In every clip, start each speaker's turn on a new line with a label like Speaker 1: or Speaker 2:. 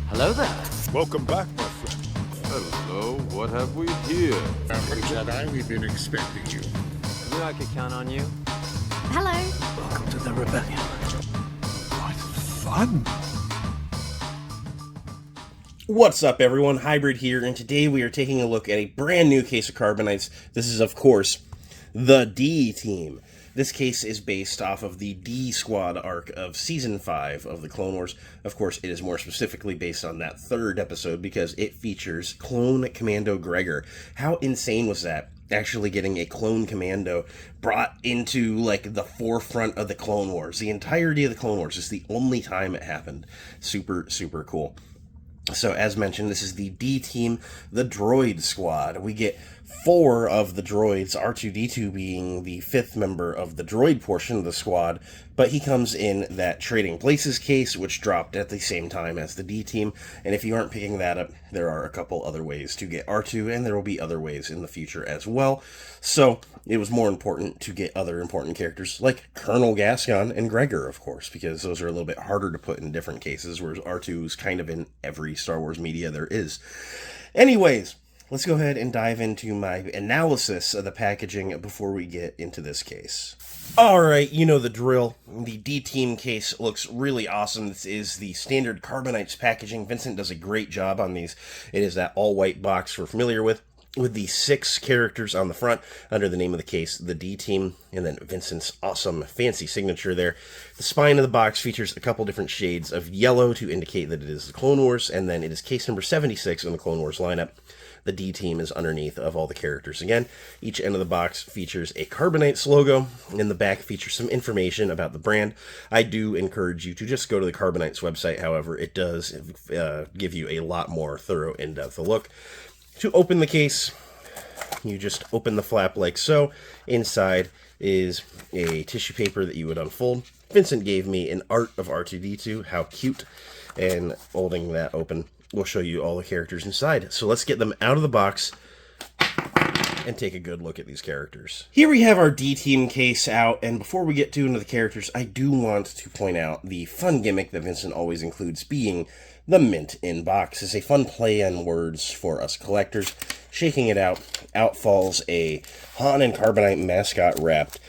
Speaker 1: Hello there.
Speaker 2: Welcome back, my friend.
Speaker 3: Hello, what have we here?
Speaker 4: Jedi, we've been expecting you.
Speaker 1: Knew I could count on you.
Speaker 5: Hello.
Speaker 1: Welcome to the rebellion.
Speaker 2: What fun!
Speaker 6: What's up, everyone? Hybrid here, and today we are taking a look at a brand new case of Carbonites. This is, of course, the D Team. This case is based off of the D Squad arc of Season 5 of the Clone Wars. Of course, it is more specifically based on that third episode because it features Clone Commando Gregor. How insane was that? Actually getting a Clone Commando brought into, like, the forefront of the Clone Wars. The entirety of the Clone Wars is the only time it happened. Super, super cool. So, as mentioned, this is the D Team, the Droid Squad. We get 4 of the droids, R2-D2 being the 5th member of the droid portion of the squad, but he comes in that Trading Places case, which dropped at the same time as the D Team, and if you aren't picking that up, there are a couple other ways to get R2, and there will be other ways in the future as well. So, it was more important to get other important characters, like Colonel Gascon and Gregor, of course, because those are a little bit harder to put in different cases, whereas R2 is kind of in every Star Wars media there is. Anyways, let's go ahead and dive into my analysis of the packaging before we get into this case. Alright, you know the drill. The D-Team case looks really awesome. This is the standard Carbonites packaging. Vincent does a great job on these. It is that all-white box we're familiar with the 6 characters on the front under the name of the case, the D-Team, and then Vincent's awesome fancy signature there. The spine of the box features a couple different shades of yellow to indicate that it is the Clone Wars, and then it is case number 76 in the Clone Wars lineup. The D-Team is underneath of all the characters again. Each end of the box features a Carbonites logo, and the back features some information about the brand. I do encourage you to just go to the Carbonites website, however, it does give you a lot more thorough, in-depth look. To open the case, you just open the flap like so. Inside is a tissue paper that you would unfold. Vincent gave me an art of R2-D2, how cute, and holding that open will show you all the characters inside. So let's get them out of the box and take a good look at these characters. Here we have our D-Team case out, and before we get into the characters, I do want to point out the fun gimmick that Vincent always includes, being the mint in box. It's a fun play on words for us collectors. Shaking it out falls a Han and Carbonite mascot wrapped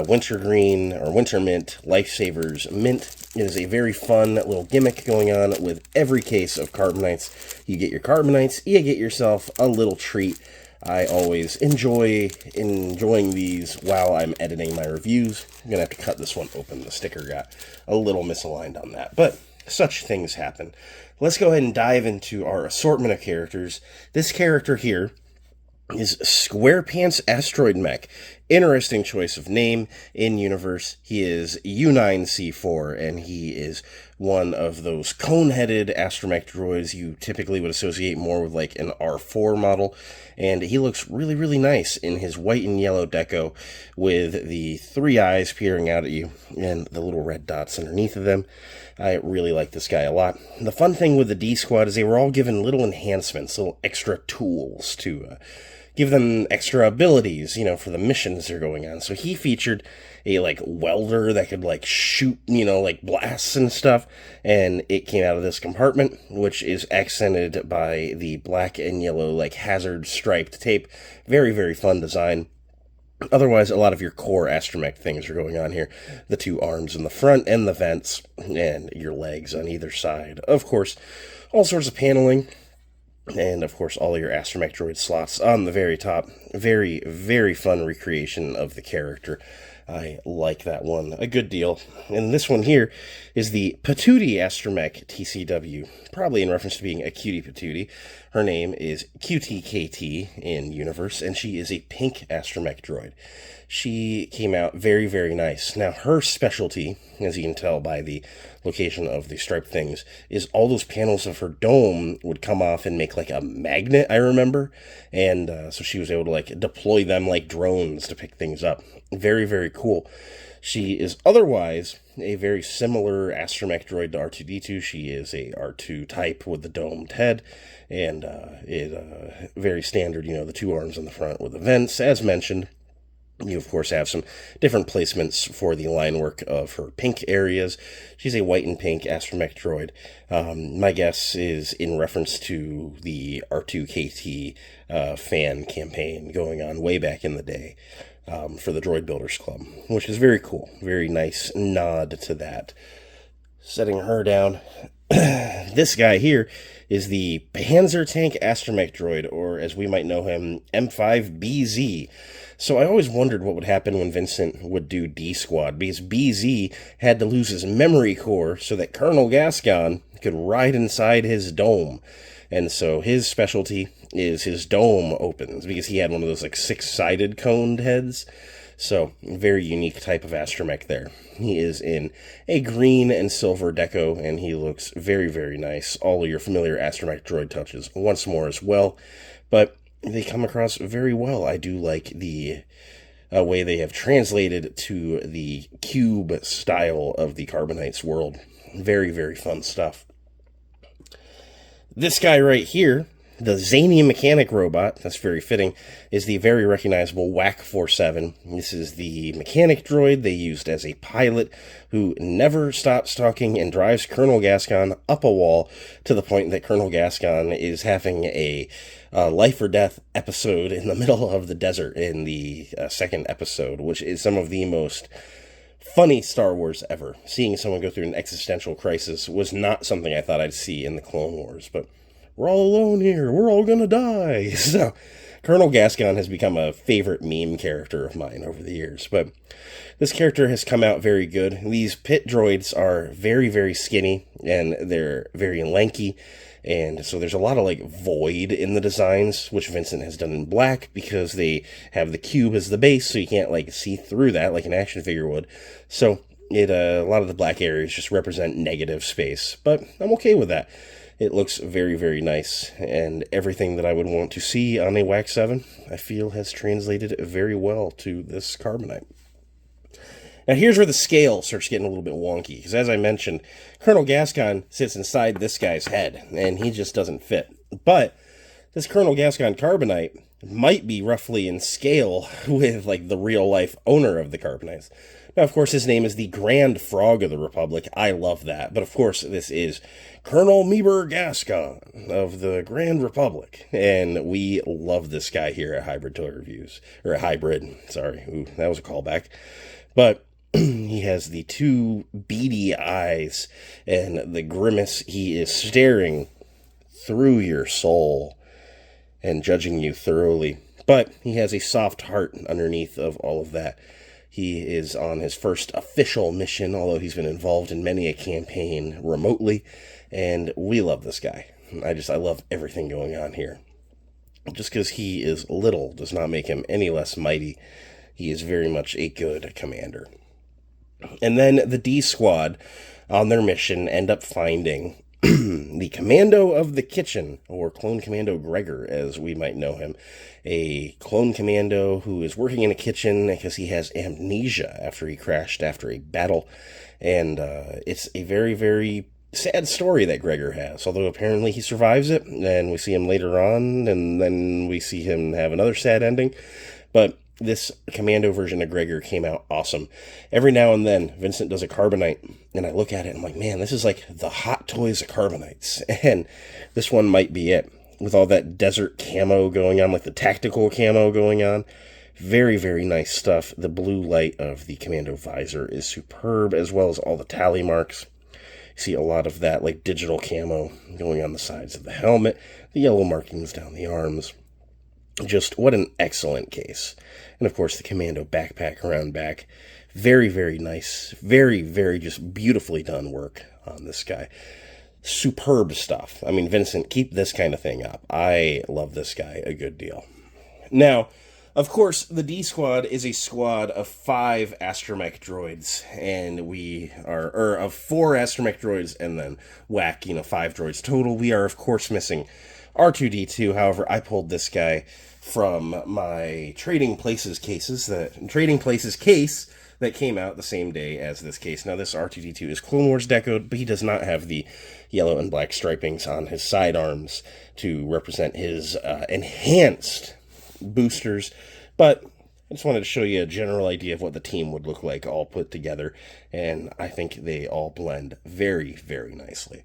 Speaker 6: wintergreen or winter mint lifesavers mint. It is a very fun little gimmick going on with every case of Carbonites. You get your Carbonites, you get yourself a little treat. I always enjoying these while I'm editing my reviews. I'm gonna have to cut this one open. The sticker got a little misaligned on that, but such things happen. Let's go ahead and dive into our assortment of characters. This character here is SquarePants Asteroid Mech. Interesting choice of name in universe. He is U9C4, and he is one of those cone-headed astromech droids you typically would associate more with like an R4 model. And he looks really, really nice in his white and yellow deco with the 3 eyes peering out at you and the little red dots underneath of them. I really like this guy a lot. The fun thing with the D Squad is they were all given little enhancements, little extra tools to give them extra abilities, you know, for the missions they're going on. So he featured a, like, welder that could, like, shoot, you know, like, blasts and stuff, and it came out of this compartment, which is accented by the black and yellow, like, hazard striped tape. Very, very fun design. Otherwise, a lot of your core astromech things are going on here. The 2 arms in the front and the vents, and your legs on either side. Of course, all sorts of paneling. And, of course, all your astromech droid slots on the very top. Very, very fun recreation of the character. I like that one a good deal. And this one here is the Patootie Astromech TCW, probably in reference to being a cutie patootie. Her name is QTKT in universe, and she is a pink astromech droid. She came out very, very nice. Now, her specialty, as you can tell by the location of the striped things, is all those panels of her dome would come off and make like a magnet, I remember. And so she was able to like deploy them like drones to pick things up. Very, very cool. She is otherwise a very similar astromech droid to R2-D2. She is a R2 type with the domed head, and is very standard, you know, the 2 arms on the front with the vents, as mentioned. You, of course, have some different placements for the line work of her pink areas. She's a white and pink astromech droid. My guess is in reference to the R2KT fan campaign going on way back in the day for the Droid Builders Club, which is very cool. Very nice nod to that. Setting her down. This guy here is the Panzer Tank Astromech Droid, or as we might know him, M5BZ. So I always wondered what would happen when Vincent would do D-Squad, because BZ had to lose his memory core so that Colonel Gascon could ride inside his dome. And so his specialty is his dome opens, because he had one of those like six-sided coned heads. So, very unique type of astromech there. He is in a green and silver deco, and he looks very, very nice. All of your familiar astromech droid touches once more as well, but they come across very well. I do like the way they have translated to the cube style of the Carbonites world. Very, very fun stuff. This guy right here, the zany mechanic robot, that's very fitting, is the very recognizable WAC 47. This is the mechanic droid they used as a pilot who never stops talking and drives Colonel Gascon up a wall to the point that Colonel Gascon is having a life or death episode in the middle of the desert in the second episode, which is some of the most funny Star Wars ever. Seeing someone go through an existential crisis was not something I thought I'd see in the Clone Wars, but we're all alone here. We're all gonna die. So, Colonel Gascon has become a favorite meme character of mine over the years. But this character has come out very good. These pit droids are very, very skinny, and they're very lanky. And so there's a lot of, like, void in the designs, which Vincent has done in black, because they have the cube as the base, so you can't, like, see through that like an action figure would. So, a lot of the black areas just represent negative space. But I'm okay with that. It looks very, very nice, and everything that I would want to see on a WAC 7, I feel has translated very well to this Carbonite. Now here's where the scale starts getting a little bit wonky, because as I mentioned, Colonel Gascon sits inside this guy's head, and he just doesn't fit. But this Colonel Gascon Carbonite might be roughly in scale with, like, the real-life owner of the Carbonites. Now, of course, his name is the Grand Frog of the Republic. I love that. But, of course, this is Colonel Meeber Gascon of the Grand Republic. And we love this guy here at Hybrid Toy Reviews. Or at Hybrid, sorry. Ooh, that was a callback. But he has the two beady eyes and the grimace. He is staring through your soul and judging you thoroughly. But he has a soft heart underneath of all of that. He is on his first official mission, although he's been involved in many a campaign remotely, and we love this guy. I love everything going on here. Just because he is little does not make him any less mighty. He is very much a good commander. And then the D Squad, on their mission, end up finding the Commando of the Kitchen, or Clone Commando Gregor, as we might know him. A clone commando who is working in a kitchen because he has amnesia after he crashed after a battle. And it's a very, very sad story that Gregor has, although apparently he survives it, and we see him later on, and then we see him have another sad ending. But this commando version of Gregor came out awesome. Every now and then, Vincent does a Carbonite, and I look at it and I'm like, man, this is like the Hot Toys of Carbonites. And this one might be it, with all that desert camo going on, like the tactical camo going on. Very, very nice stuff. The blue light of the commando visor is superb, as well as all the tally marks. You see a lot of that, like, digital camo going on the sides of the helmet, the yellow markings down the arms. Just what an excellent case. And of course the commando backpack around back. Very, very nice. Very, very just beautifully done work on this guy. Superb stuff. I mean, Vincent, keep this kind of thing up. I love this guy a good deal. Now, of course, the D Squad is a squad of 5 astromech droids, and we are, or of 4 astromech droids, and then whack, 5 droids total. We are, of course, missing R2-D2. However, I pulled this guy from my Trading Places case that came out the same day as this case. Now, this R2-D2 is Clone Wars decoed, but he does not have the yellow and black stripings on his sidearms to represent his enhanced boosters. But I just wanted to show you a general idea of what the team would look like all put together, and I think they all blend very, very nicely.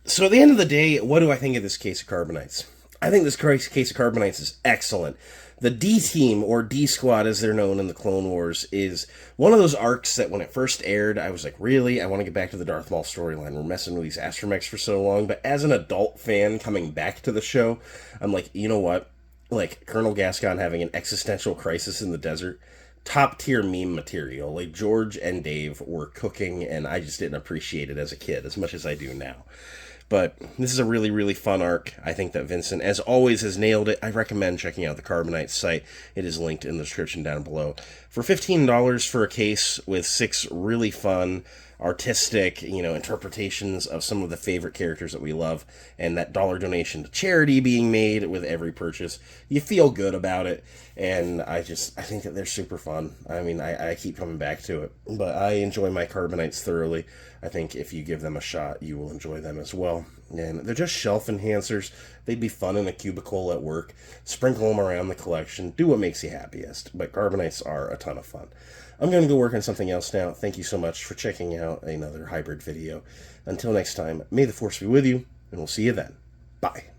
Speaker 6: So at the end of the day, what do I think of this case of Carbonites? I think this case of Carbonites is excellent. The D Team, or D Squad as they're known in the Clone Wars, is one of those arcs that when it first aired, I was like, really? I want to get back to the Darth Maul storyline. We're messing with these astromechs for so long. But as an adult fan coming back to the show, I'm like, you know what? Like, Colonel Gascon having an existential crisis in the desert, top tier meme material. Like, George and Dave were cooking, and I just didn't appreciate it as a kid as much as I do now. But this is a really, really fun arc. I think that Vincent, as always, has nailed it. I recommend checking out the Carbonites site. It is linked in the description down below. For $15 for a case with 6 really fun, artistic, interpretations of some of the favorite characters that we love, and that dollar donation to charity being made with every purchase, you feel good about it. And I think that they're super fun. I mean, I keep coming back to it, but I enjoy my Carbonites thoroughly. I think if you give them a shot, you will enjoy them as well. And they're just shelf enhancers. They'd be fun in a cubicle at work. Sprinkle them around the collection. Do what makes you happiest. But Carbonites are a ton of fun. I'm going to go work on something else now. Thank you so much for checking out another hybrid video. Until next time, may the Force be with you, and we'll see you then. Bye.